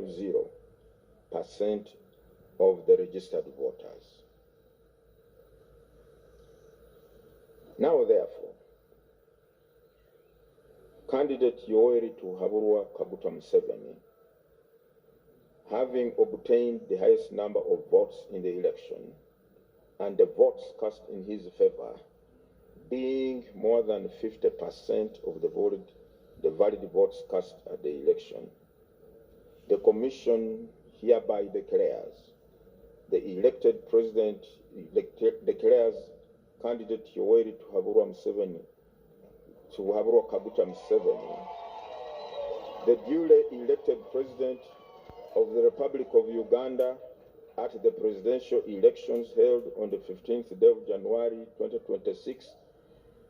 50% of the registered voters. Now, therefore, candidate Yoweri Kaguta Museveni, having obtained the highest number of votes in the election, and the votes cast in his favor being more than 50% of the valid votes cast at the election, the Commission hereby declares the elected president declares candidate Yoweri Kaguta Museveni the duly elected president of the Republic of Uganda at the presidential elections held on the 15th day of January 2026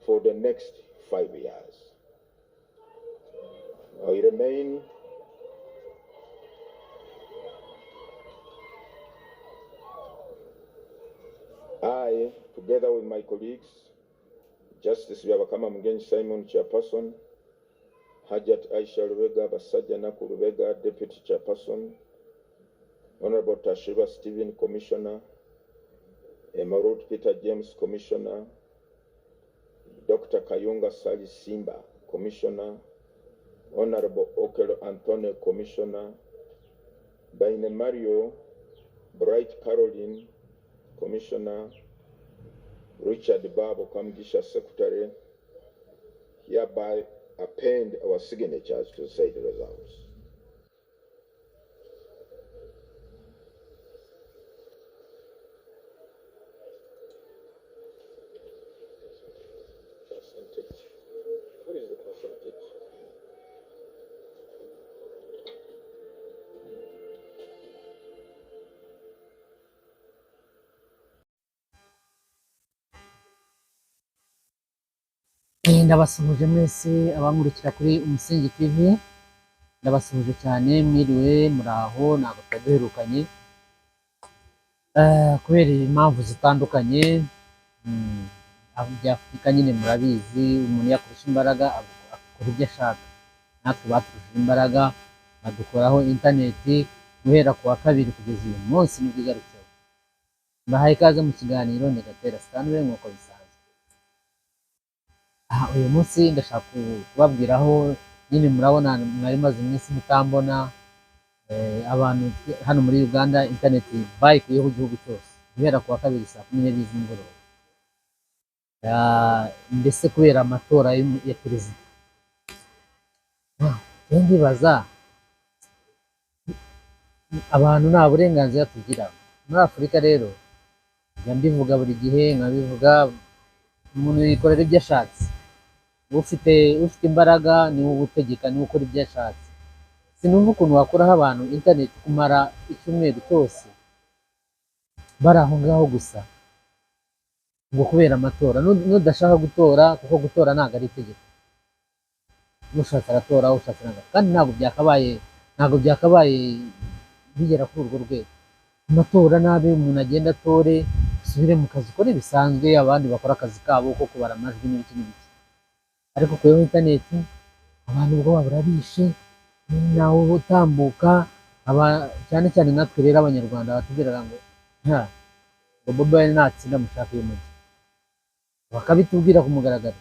for the next 5 years. I remain together with my colleagues, Justice Byabakama Mugenyi Simon, Chairperson, Hajat Aisha Lubega Basajja Naku Lubega, Deputy Chairperson, Honorable Tashiba Stephen, Commissioner, Emerald Peter James, Commissioner, Dr. Kayunga Sali Simba, Commissioner, Honorable Okelo Antonio, Commissioner, Baine Mario Bright Caroline, Commissioner, Richard Babo Kamgisha, Secretary, hereby append our signatures to say the results. Percentage. What is the percentage? Ndabasuhuje mwese abankurikira kuri Umusingi TV, ndabasuhuje cyane, mwiriwe muraho, ntabwo twaduherukanye kubera impamvu zitandukanye. Bya Afurika nyine murabizi, umuntu yakurusha imbaraga akora ibyo ashaka. Natwe baturushije imbaraga badukoraho interineti guhera ku wa kabiri kugeza uyu munsi nibwo igarutseho. Mbahaye ikaze mu kiganiro ni Gatera Stanley nk'uko bisanzwe. Uyu munsi ndashaka kubabwiraho, nyine murabona mwari maze iminsi mutambona, abantu hano muri Uganda interineti bayikuyeho igihugu cyose guhera ku wa kabiri saa 12 z'umugoroba, mbese kubera amatora ya perezida. Ndibaza abantu nta burenganzira tugira muri Afurika. Rero njya mbivuga buri gihe, nkabivuga, umuntu yikorera ibyo ashatse. Ufite imbaraga ni wowe utegeka, ni ukora ibyo ashatse. Sinumva ukuntu wakuraho abantu internet kumara icyumweru cyose bari aho ngaho gusa ngo kubera amatora. Nudashaka gutora, kuko gutora ntabwo ari itegeko, ushatse aratora, ushatse ntabwo. Kandi ntabwo byakabaye bigera kuri urwo rwego. Amatora nabi, umuntu agenda atore, usubire mu kazi ukore bisanzwe, abandi bakora akazi kabo ko kubara amajwi n'ibiki n'ibiki. Ariko kuyeho interineti abantu ubwo barabishe, nawe utambuka. Cyane cyane natwe rero abanyarwanda batubwiraga ngo Bobi natsinda mushaka uyu mujyi, bakabitubwira ku mugaragaro.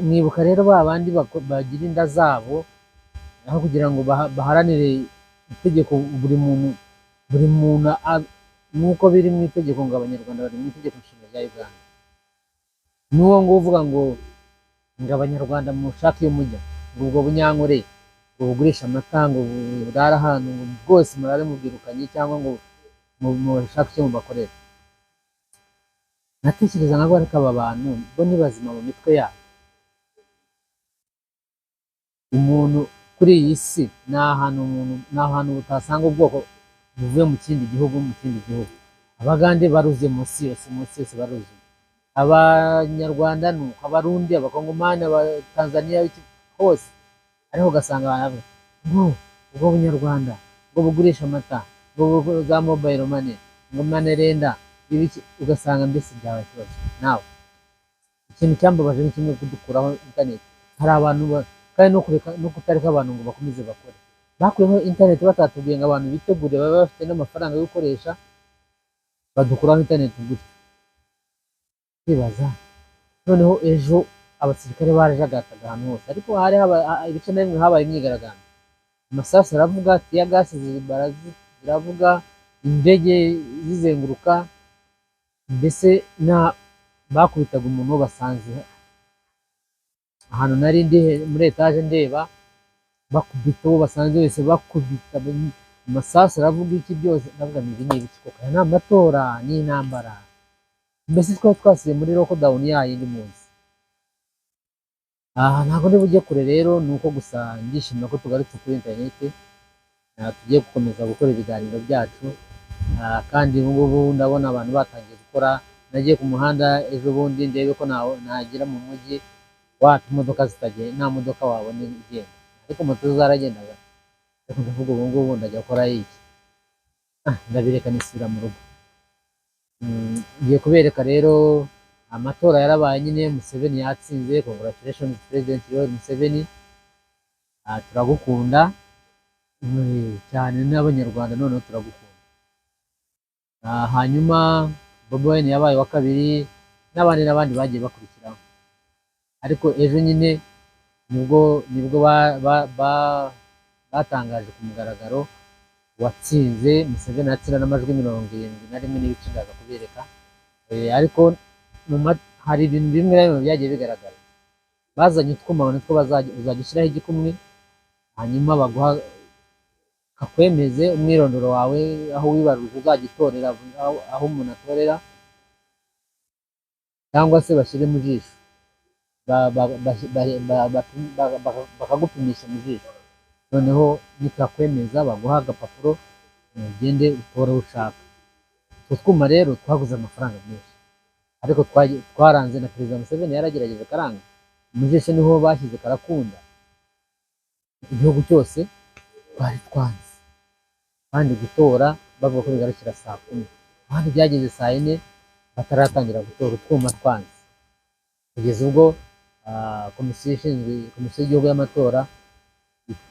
Mwibuka rero ba bandi bagira inda zabo, aho kugira ngo baharanire itegeko buri muntu nk'uko biri mu itegeko, ngo abanyarwanda bari mu itegeko nshinga rya Uganda. N'uwo ngo uvuga ngo abanyarwanda mushaka iyo mujya, ngo ubwo bunyankore, ngo bugurisha amata, ngo burara ahantu, ngo bwose murare mubwirukanye, cyangwa ngo mushaka icyo mubakorera. Natekereza nka ariko aba bantu bo ni bazima mu mitwe yabo. Umuntu kuri iyi si ni ahantu utasanga ubwoko buvuye mu kindi gihugu. Abagande baruzuye munsi yose baruzuye. Abanyarwanda nuko, Abarundi, Abakongomani, Abatanzania hose. Ariko ugasanga abantu ngo ubwo bunyarwanda, ngo bugurisha amata, ngo za mobile money, ngo manerenda, ugasanga mbese byabaye ikibazo. Nawe ikintu cyambabaje ni kimwe, kudukuraho internet. Hari abantu kandi no kutareka abantu ngo bakomeze bakore. bakuyeho internet batatubwiye ngo abantu bitegure baba bafite n'amafaranga yo gukoresha, badukuraho internet gutyo. Kwibaza noneho ejo abasirikare barajagataga ahantu hose, ariko hari ibice na bimwe habaye imyigaragambyo, amasasu aravuga, tiya gasi ziravuga, indege zizenguruka, mbese bakubitaga umuntu basanze ahantu nari ndi muri etaje ndeba, bakubita uwo basanze wese bakubita, amasasu aravuga iki byose, ndavuga ni ibiki koko, aya ni amatora n'intambara, mbese twari twasubiye muri lockdown yindi munsi. Ntabwo ndi bujye kure rero, ni uko gusa ndishimira ko tugarutse kuri interineti, tugiye gukomeza gukora ibiganiro byacu, kandi ubu ngubu ndabona abantu batangiye gukora. Nagiye ku muhanda ejo bundi ndebe ko nagera mu mujyi wacu imodoka zitagiye, nta modoka wabona igenda, ariko moto zaragendaga, ariko ndavuga ubu ngubu ndajya gukora iki, ndabireka nisubira mu rugo. Ngiye kubereka rero amatora yarabaye nyine, Museveni yatsinze, congratulations President Yoweri Museveni, turagukunda cyane n'abanyarwanda, noneho turagukunda. Hanyuma Bobi Wine yabaye wa kabiri, n'abandi bagiye bakurikiraho, ariko ejo nyine nibwo batangaje ku mugaragaro watsinze. Museveni yatsinda n'amajwi 71 n'ibice ndaza kubereka, ariko hari ibintu bimwe na bimwe byagiye bigaragara. Bazanye utwuma nitwo uzajya ushyiraho igikumwe, hanyuma baguha kakwemeze umwirondoro wawe, aho wibaruje uzajya utorera, aho umuntu atorera, cyangwa se bashyire mu jisho, bakagupimisha mu jisho, noneho nikakwemeza baguha agapapuro, ugende utore aho ushaka. Utwo twuma rero twaguze amafaranga menshi, ariko twaranze na Perezida Museveni yaragerageje karanga, mu jisho niho bashyize karakunda, igihugu cyose twari twanze, kandi gutora bavuga ko bigarukira saa 10, abandi byageze saa 4 bataratangira gutora, utwuma twanze, kugeza ubwo komisiyo y'igihugu y'amatora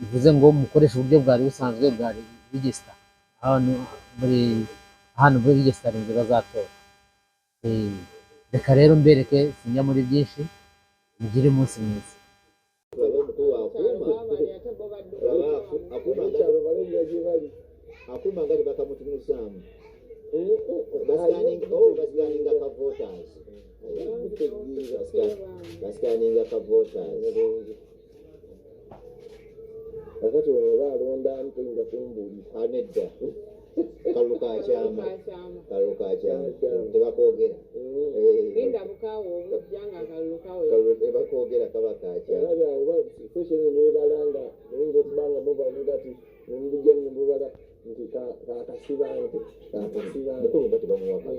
bivuze ngo mukoresha uburyo bwari busanzwe bwari register, hano muri register bazatora. Reka rero mbereke, sinjya muri byinshi, mugire umunsi mwiza. Akumanga bakamutumisamu basikaninga ka voters akati balonda ntinga kumbuli anedda kaluka cyama tebakogera genda mukawo janga kalukawo tebakogera kabaka cyama aba social nebalanga ngo kubanga muba ngati ngujye mbubala ntika kakasiba mukuru bati bamuwaka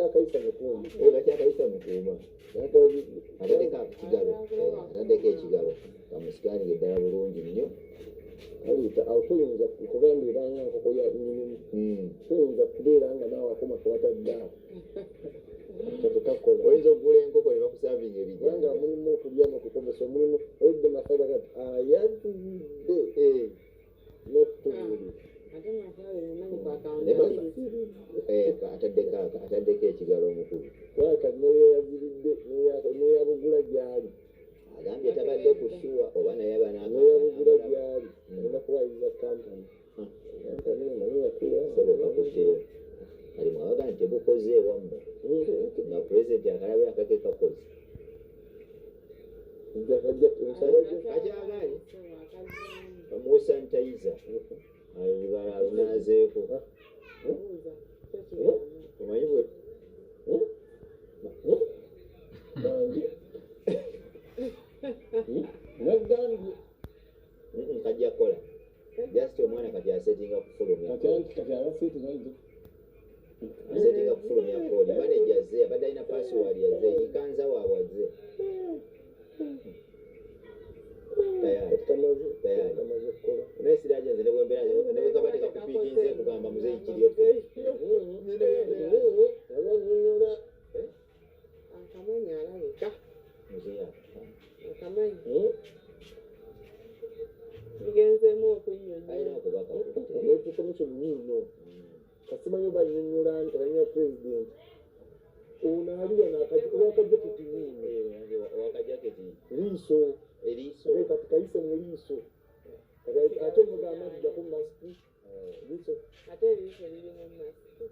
akaisa mukuru atadeka ekigalo kamusikani gedala bulungi nnyo ayita awusoyinza kugambira nga koya nyinyi soyinza kubeera nga nawe akoma twataddawo oyinza okugula enkoko ne bakusavinga ebijanga mulimu okulya n'okukozesa omulimu olidde masaba gati ayatudde n'okutubuli ataddeko ekigalo omukulu kwaka neyeyaziridde neyabugula gyali agambye tabadde kusuwa oba naye neyabugula gyali onakuwayiza kampani soboka kuteera alimu abaga nti tebukoze ewammwe nga pulezidenti akalabe akake kakoze akyagaali bamuwe sanitayiza alibala alunazeeko omanyi bwe nagambye kajja kukola jasiti omwana kati asetinga kufulumya koodi maneja azze abadde alina password yazze yikanza waabwe azze tayari naye sirajanze ne bwembeera ne bwekaba tekakupiikinze kugamba muzeyi kiryo akamanyi alabika muzeyi akamanyi bigenzemu okunyonyola information nino kasimanyi oba nnyonnyola nti abanya president ono aliwa n'akajaketi nino liiso kati kayise mu liiso ate mugamba nti jaku masiki liiso ate liiso lirimu masiki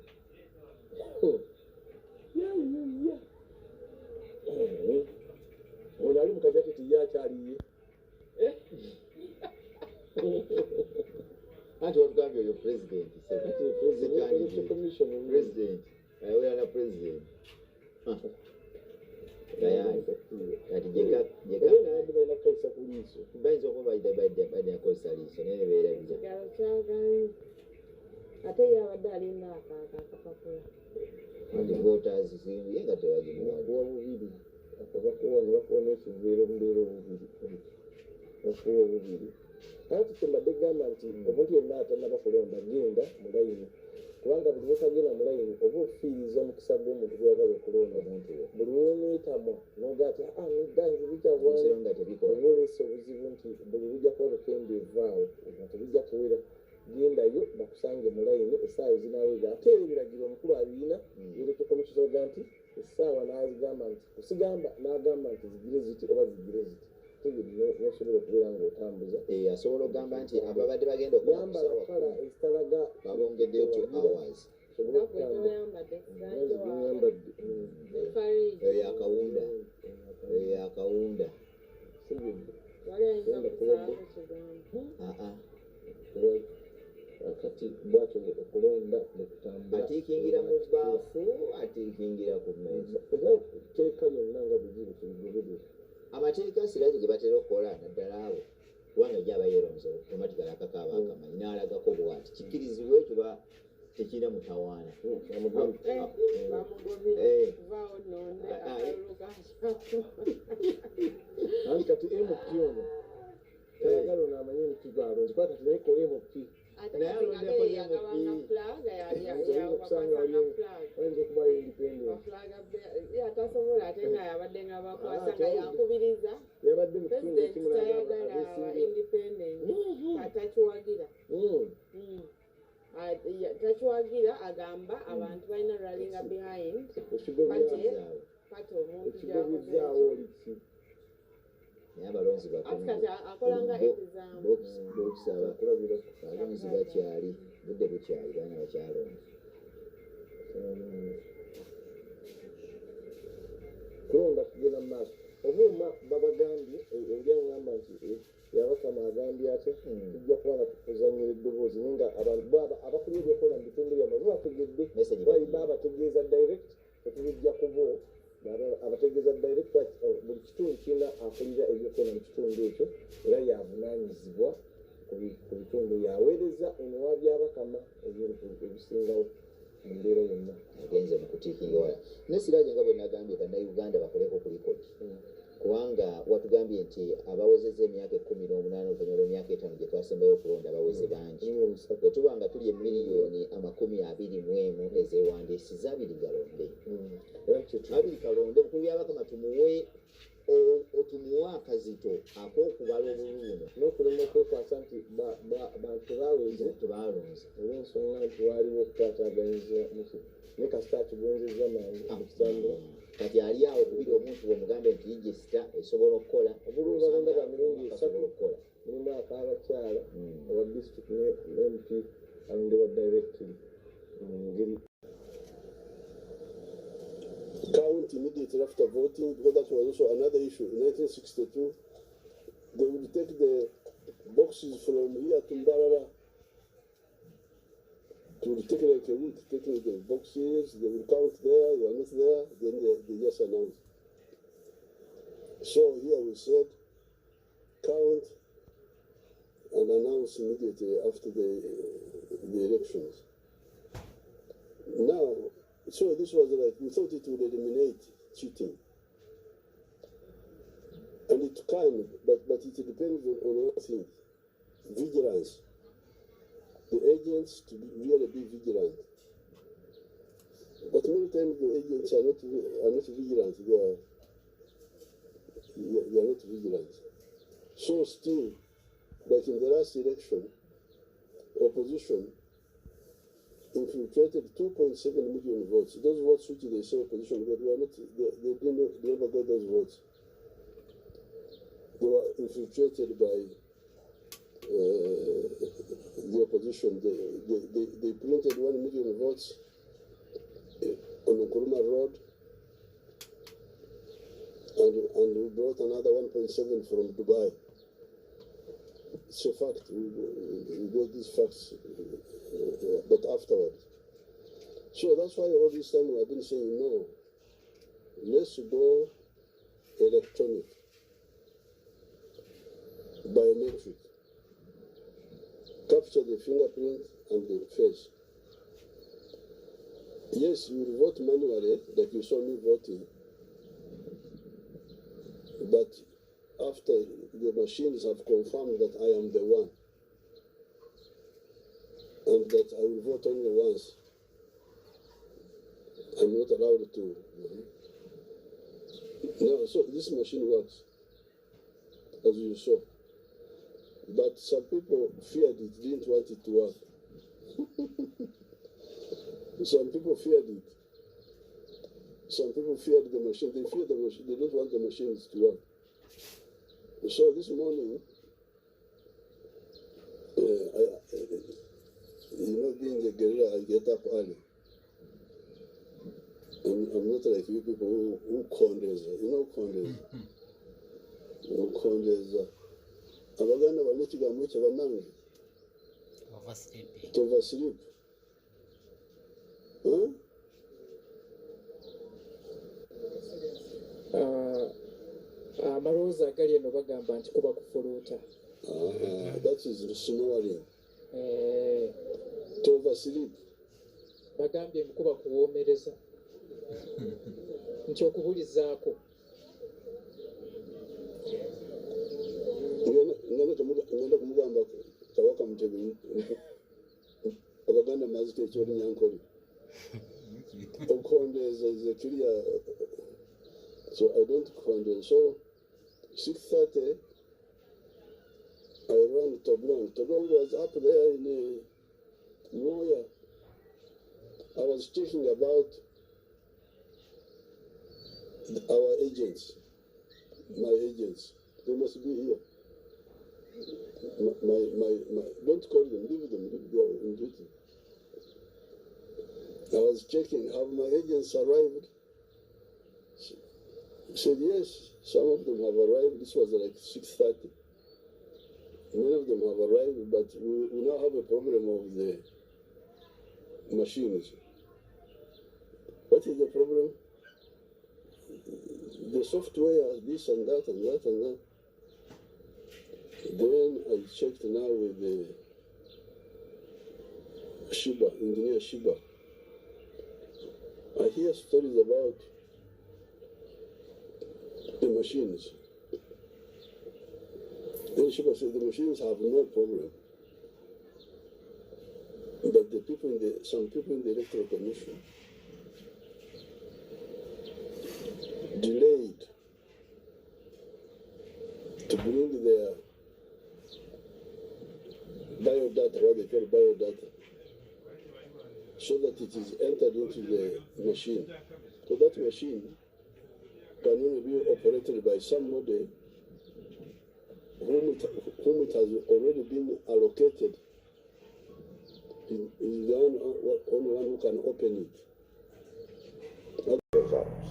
ono ali mu kajaketi yakyaliye anti watugambye oyo president president oyana president kati balina kukozesa ku liiso bayinza okuba badde akozesa liiso naye nebeera bija kigalo kyaganye ate yabadde alina akapapula anti voters ye nga tebagimuwa bakuwa bubiri bakuwa nebakuwa n'ekiveera obubeera obubiri bakuwa obubiri ati kyembadde gamba nti omuntu yenna atanaba kulonda genda mu layini kubanga buli lwotagenda mu layini oba ofiiriza omukisa gw'omuntu gweyagala okulonda buli lwomwetamwa noga ati nedangi bijawaolesa obuzibu nti buli lujja kuba lukende evaawo nga tebijja kuwera gendayo bakusange mu layini essaawa zinaweza ate era ebiragiro omukulu abirina yereke komisizoga nti essaawa nazigamba nti kusigamba n'agamba nti zigire ziti oba zigire ziti nosobola okubeera ngaotambuza asobola okugamba nti ababadde bagenda yambala ezitalaga babongeddeyo 2 hours yakawunda kati bwatyo okulonda nekutambula atiikingira mu baafu atiikingira ku mmeeza teeka lyonna nga bizibu tuligoberera amateeka siragi ge batera okukola naddala abo kubanga gyaba yeeronze omatigala akakaaba akamanyi n'alagako bwati kikkirizibwa ekyo ba tekirina mutawaana anti kati mp ono tayagala ono amanye mukigalo nzikwata tinayikola mp oyinza okuba atasobola ate nga yabadde nga bakwasa nga yakubiriza yabadde mu kitundu ekimulagala independent atakiwagira takiwagira agamba abantu balina rallinga behind kati omuntu ekigobizaawo oliki naye abalonzi kati akolanga example bokusaba abalonzi bakyali budde bukyali baana bakyalonda kulonda kugenda mu maaso obuuma babagambye ebyaŋŋamba nti yabakama agambye atya tujja kuba nga tukuzanyira eddoboozi naye nga abantu abakulira ebyokola mu bitundu byamaze bategedde bayiba abategeeza direct tetubijja kubo abategeeza direct buli kitundu kirina akulira ebyokola mu kitundu ekyo era yavunaanyizibwa ku bitundu yaweereza emiwa byabakama ebisingawo mu mbeera yonna agenze mu kutiikirwala nesiraje nga bwe nagambye bannayuganda bakoleko ku likodi kubanga watugambye nti abawezezza emyaka 18 oluvannyuma lw'emyaka 5 gye twasembayo okulonda abaweze bangi bwe tuba nga tuli emiliyoni 21 ezeewandiisiza abiri galonde abiri kalonde bukulu byabakama tumuwe akazito ak'okubala obululuno n'okulema okwekwasa nti bantu baweze tebalonze olw'ensonga nti waaliwo okukwataganyiza ne kasita akigonzezza mangu mu kitambula kati ali awo okubiri omuntu bw'omugamba nti regisita esobola okukola obululu balonda ba mirundi 3 okukola mulimu ak'abakyala owa district ne mp alondebwa directly mu ngeri count immediately after voting, because that was also another issue. In 1962, they would take the boxes from here to Mbarara. It would take like a week taking the boxes, they will count there, you are not there, then they just announce. So here we said, count and announce immediately after the elections. Now, so this was like, we thought it would eliminate cheating. And it can, but it depends on one thing. Vigilance. The agents to really be vigilant. But many times the agents are not vigilant. They are not vigilant. So still, like in the last election, opposition infiltrated 2.7 million votes. Those votes which they say opposition got were not, they never got those votes. They were infiltrated by the opposition. They printed 1 million votes on the Nkuruma Road, and we brought another 1.7 from Dubai. It's a fact. We got these facts, but afterwards. So that's why all this time we have been saying no. Let's go electronic, biometric. Capture the fingerprint and the face. Yes, you will vote manually, like you saw me voting, but after the machines have confirmed that I am the one, and that I will vote only once, I'm not allowed to. No, so this machine works, as you saw. But some people feared it, didn't want it to work. Some people feared it. Some people feared the machine. They fear the machine. They don't want the machines to work. So this morning, being a guerrilla, I get up early. I'm not like you people who condens. Condens. Who condens. Abaganda banikigambo kye bannange. Oversleep. Amalowoozo agali eno bagamba nti kuba kufuluuta. That is snoring. To oversleep. Bagambye kuba kuwoomereza. Nti okubulizaako. Ngenda kumugamba Kabaka Mutebi. Abaganda mazike ekyoli nyankoli. Okondeza is a clear. So I don't condense. So 6:30, I ran to Toblong. Toblong was up there in Moya. I was talking about our agents, my agents. They must be here. My don't call them, leave them in duty. I was checking, have my agents arrived? He said, yes, some of them have arrived. This was like 6:30. Many of them have arrived, but we now have a problem of the machines. What is the problem? The software, this and that and that and that. Then I checked now with the engineer Shiba. I hear stories about the machines. Then Shiba said the machines have no problem. But the people some people in the Electoral Commission delayed to bring their biodata, what they call biodata, so that it is entered into the machine. So that machine can only be operated by somebody whom it has already been allocated. He is the only one who can open it. Results.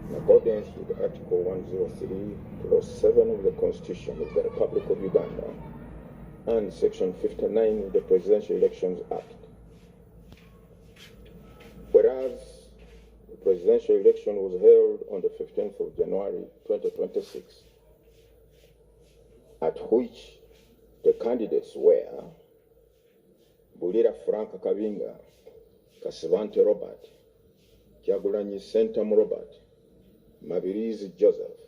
In accordance with Article 103, Clause 7 of the Constitution of the Republic of Uganda and Section 59 of the Presidential Elections Act. Whereas the presidential election was held on the 15th of January 2026, at which the candidates were Bulira Frank Kabinga, Kasivante Robert, Kyagulanyi Sentam Robert, Mabirizi Joseph,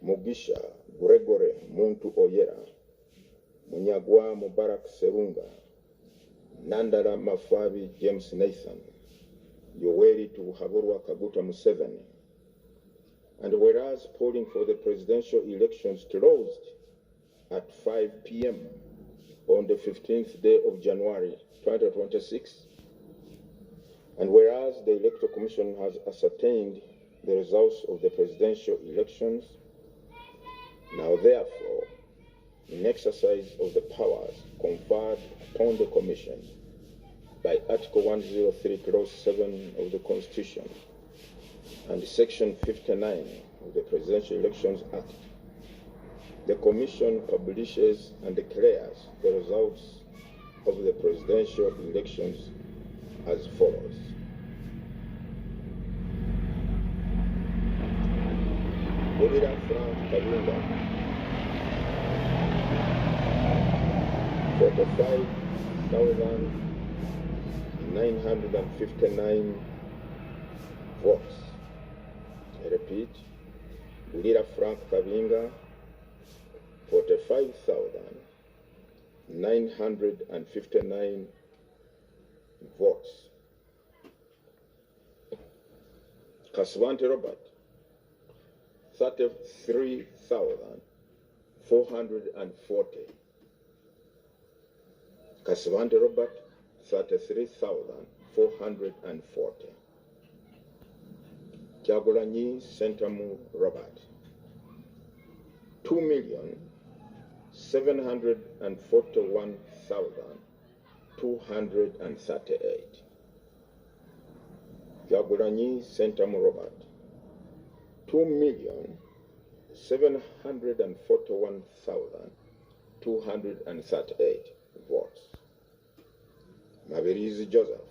Mugisha Gregory Muntu Oyera, Munyagwa Mubarak Serunga, Nandala Mafabi James Nathan, Yoweri Tuhaburwa Kaguta Museveni. And whereas polling for the presidential elections closed at 5 p.m. on the 15th day of January 2026. And whereas the Electoral Commission has ascertained the results of the presidential elections, now therefore, in exercise of the powers conferred upon the Commission by Article 103, Clause 7 of the Constitution and Section 59 of the Presidential Elections Act, the Commission publishes and declares the results of the presidential elections as follows. Muri Frank Kabinda, 45,959 votes. I repeat, Muri Frank Kabinda, 45,959 votes. Kaswante Robert, 33,440. Kaswante Robert, 33,440. Kyagulanyi Sentamu Robert, 2,741,238. Kyagulanyi Sentamu Robert, 2,741,238 votes. Mabirizi Joseph,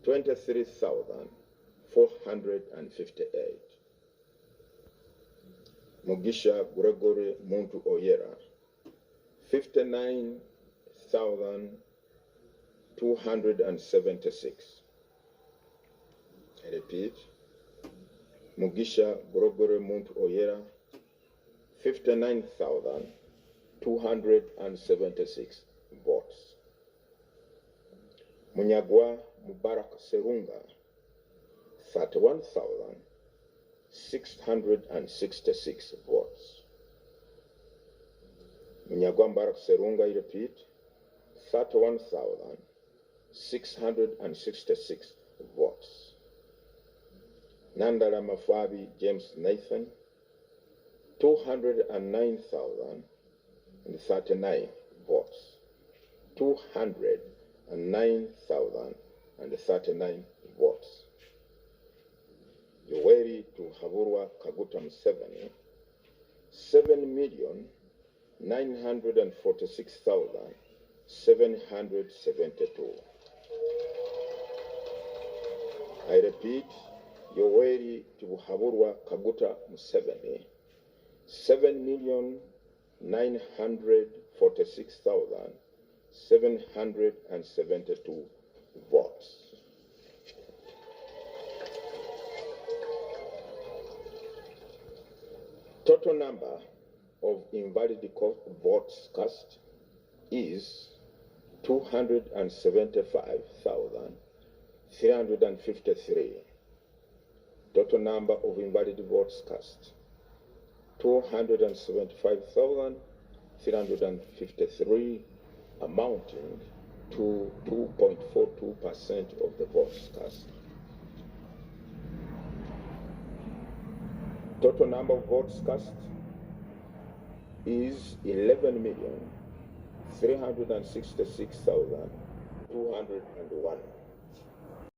23,458. Mugisha Gregory Muntu Oyera, 59,276. I repeat, Mugisha Gregory Muntu Oyera, 59,276 votes. Munyagwa Mubarak Serunga, 31,666 votes. Munyagwa Mubarak Serunga, I repeat, 31,666 votes. Nandala Mafabi James Nathan, 209,039 votes. 209,039 votes. Yoweri Tuhaburwa Kaguta Museveni, 7,946,772. I repeat, Yoweri Tuhaburwa Kaguta Museveni, 7,946,772 votes. Total number of invalid votes cast is 275,353. Total number of invalid votes cast, 275,353, amounting to 2.42% of the votes cast. Total number of votes cast is 11,366,201.